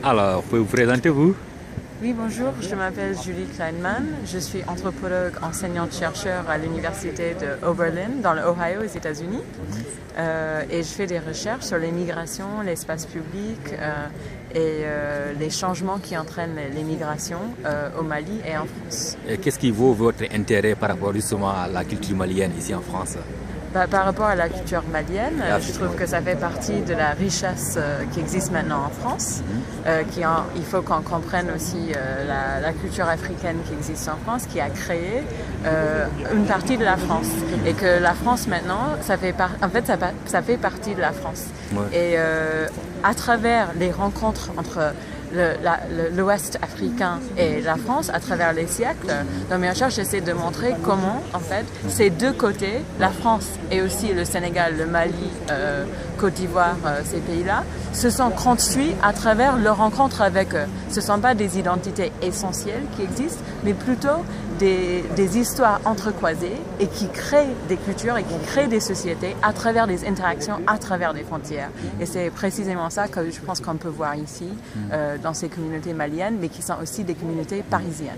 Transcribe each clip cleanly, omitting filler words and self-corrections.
Alors, pouvez-vous présenter vous? Oui, bonjour, je m'appelle Julie Kleinman. Je suis anthropologue enseignante-chercheur à l'université de Oberlin, dans l'Ohio, aux États-Unis. Et je fais des recherches sur les migrations, l'espace public et les changements qui entraînent les migrations au Mali et en France. Et qu'est-ce qui vaut votre intérêt par rapport justement à la culture malienne ici en France? Par rapport à la culture malienne, je trouve que ça fait partie de la richesse qui existe maintenant en France. Il faut qu'on comprenne aussi la culture africaine qui existe en France, qui a créé une partie de la France. Et que la France maintenant, ça fait partie de la France. Ouais. Et à travers les rencontres entre l'Ouest africain et la France à travers les siècles. Dans mes recherches, j'essaie de montrer comment, en fait, ces deux côtés, la France et aussi le Sénégal, le Mali, Côte d'Ivoire, ces pays-là, se sont construits à travers leur rencontre avec eux. Ce ne sont pas des identités essentielles qui existent, mais plutôt des histoires entrecroisées et qui créent des cultures et qui créent des sociétés à travers des interactions, à travers des frontières. Et c'est précisément ça que je pense qu'on peut voir ici, dans ces communautés maliennes, mais qui sont aussi des communautés parisiennes.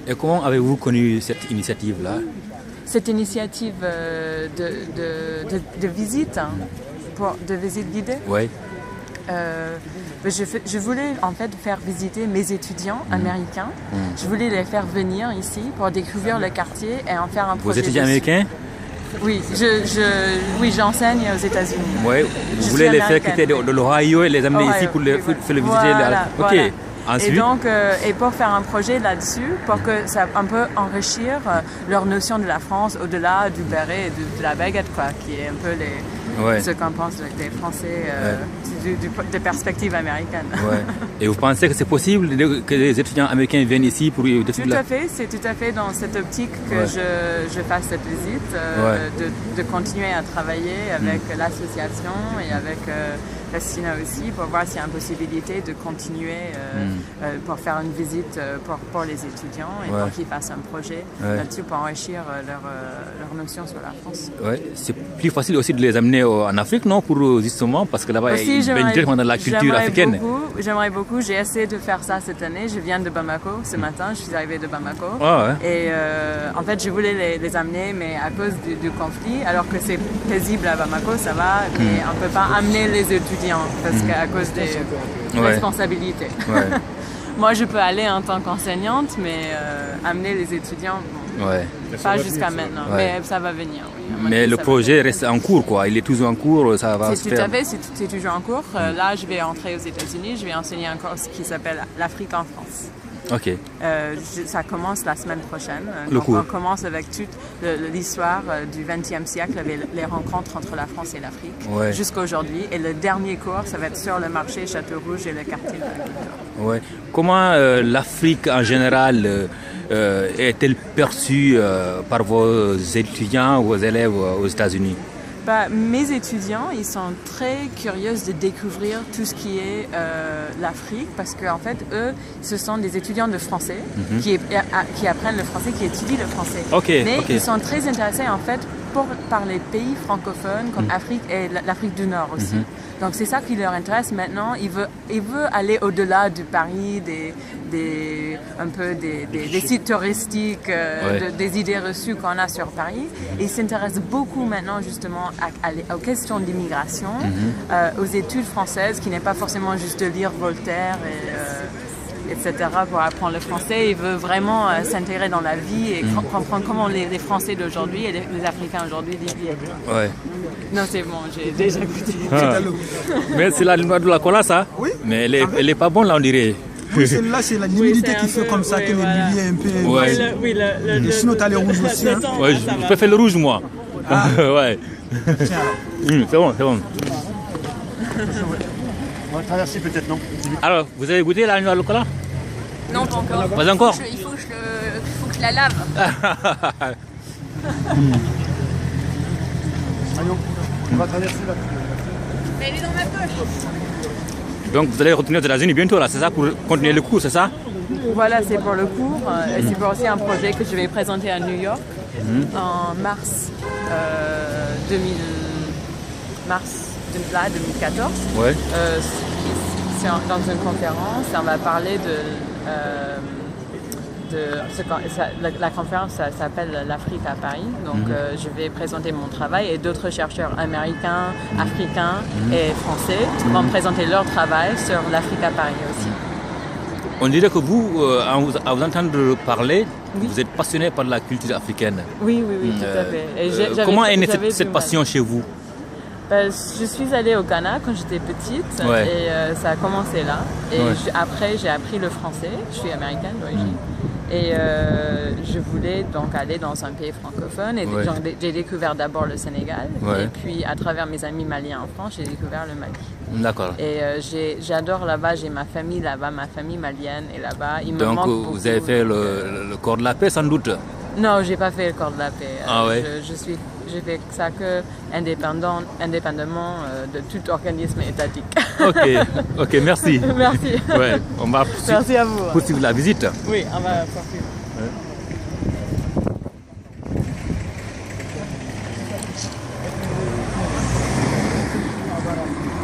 Et comment avez-vous connu cette initiative-là? Cette initiative de visite, de visite guidée? Oui. Je voulais en fait faire visiter mes étudiants américains. Je voulais les faire venir ici pour découvrir le quartier et en faire un projet. Vos étudiants américains? Oui, j'enseigne aux États-Unis. Oui, vous voulez les faire quitter de l'Ohio et les amener ici pour le visiter? Voilà, ok. Voilà. Ensuite? Et donc, pour faire un projet là-dessus, pour que ça un peu enrichir leur notion de la France au-delà du béret et de la baguette, quoi, qui est un peu ce qu'on pense des Français de perspective américaine. Ouais. Et vous pensez que c'est possible que les étudiants américains viennent ici pour Tout à fait, c'est tout à fait dans cette optique que je fasse cette visite, de continuer à travailler avec l'association et avec Festina aussi pour voir s'il y a une possibilité de continuer pour faire une visite pour les étudiants et pour qu'ils fassent un projet là-dessus pour enrichir leur notion sur la France. Ouais. C'est plus facile aussi de les amener en Afrique, non, pour justement, parce que là-bas, il y a une directement dans la culture africaine. J'aimerais beaucoup, j'ai essayé de faire ça cette année. Je viens de Bamako ce matin, je suis arrivée de Bamako. Et en fait, je voulais les amener, mais à cause du conflit, alors que c'est paisible à Bamako, ça va, mais on ne peut pas amener les étudiants parce qu'à cause des responsabilités. Moi, je peux aller en tant qu'enseignante, mais amener les étudiants, pas jusqu'à maintenant, mais ça va venir. Oui. Mais le projet reste en cours, quoi. Il est toujours en cours, ça va se faire. Tout à fait, c'est toujours en cours. Là, je vais entrer aux États-Unis, je vais enseigner un cours qui s'appelle l'Afrique en France. Ok. Ça commence la semaine prochaine. On commence avec toute l'histoire du XXe siècle, avec les rencontres entre la France et l'Afrique, jusqu'à aujourd'hui. Et le dernier cours, ça va être sur le marché Château-Rouge et le quartier de l'agriculture. Comment l'Afrique en général est-elle perçue par vos étudiants ou vos élèves aux États-Unis? Mes étudiants, ils sont très curieux de découvrir tout ce qui est l'Afrique parce qu'en fait, eux, ce sont des étudiants de français qui apprennent le français, qui étudient le français. Mais ils sont très intéressés en fait par les pays francophones comme l'Afrique et l'Afrique du Nord aussi. Donc c'est ça qui leur intéresse maintenant. Ils veulent aller au-delà du Paris, des sites touristiques, des idées reçues qu'on a sur Paris. Et ils s'intéressent beaucoup maintenant justement aux questions d'immigration, aux études françaises, qui n'est pas forcément juste de lire Voltaire etc. pour apprendre le français. Ils veulent vraiment s'intégrer dans la vie et comprendre comment les Français d'aujourd'hui et les Africains aujourd'hui vivent. Non, c'est bon, j'ai déjà goûté. Mais c'est la noix de la cola, ça? Oui. Mais elle est pas bonne, là, on dirait. Oui, celle-là, c'est la humidité qui fait comme ça que le lili est un peu... Et sinon, tu as les rouges aussi. Hein. Je préfère le rouge, moi. C'est bon, c'est bon. On va traverser peut-être, non? Alors, vous avez goûté la noix de cola? Non, pas encore. Pas encore? Il faut que je la lave. Allons, on va traverser là. Mais elle est dans ma poche. Donc vous allez retourner aux États-Unis bientôt, là, c'est ça, pour continuer le cours, c'est ça? Voilà, c'est pour le cours. Et c'est pour aussi un projet que je vais présenter à New York en mars 2014. dans une conférence, on va parler la conférence s'appelle l'Afrique à Paris. Donc je vais présenter mon travail et d'autres chercheurs américains, africains et français vont présenter leur travail sur l'Afrique à Paris aussi. On dirait que vous, à vous entendre parler, vous êtes passionné par la culture africaine. Oui, tout à fait. Et comment est née cette passion chez vous? Je suis allée au Ghana quand j'étais petite et ça a commencé là. Et après, j'ai appris le français. Je suis américaine d'origine. Et je voulais donc aller dans un pays francophone. Et j'ai découvert d'abord le Sénégal. Et puis, à travers mes amis maliens en France, j'ai découvert le Mali. D'accord. Et j'adore là-bas. J'ai ma famille là-bas, ma famille malienne est là-bas. Donc, vous avez fait le corps de la paix, sans doute? Non, j'ai pas fait le corps de la paix. Je fais ça que indépendamment de tout organisme étatique. Ok, merci. Merci. On va merci à vous. Poursuivre la visite. Oui, on va poursuivre.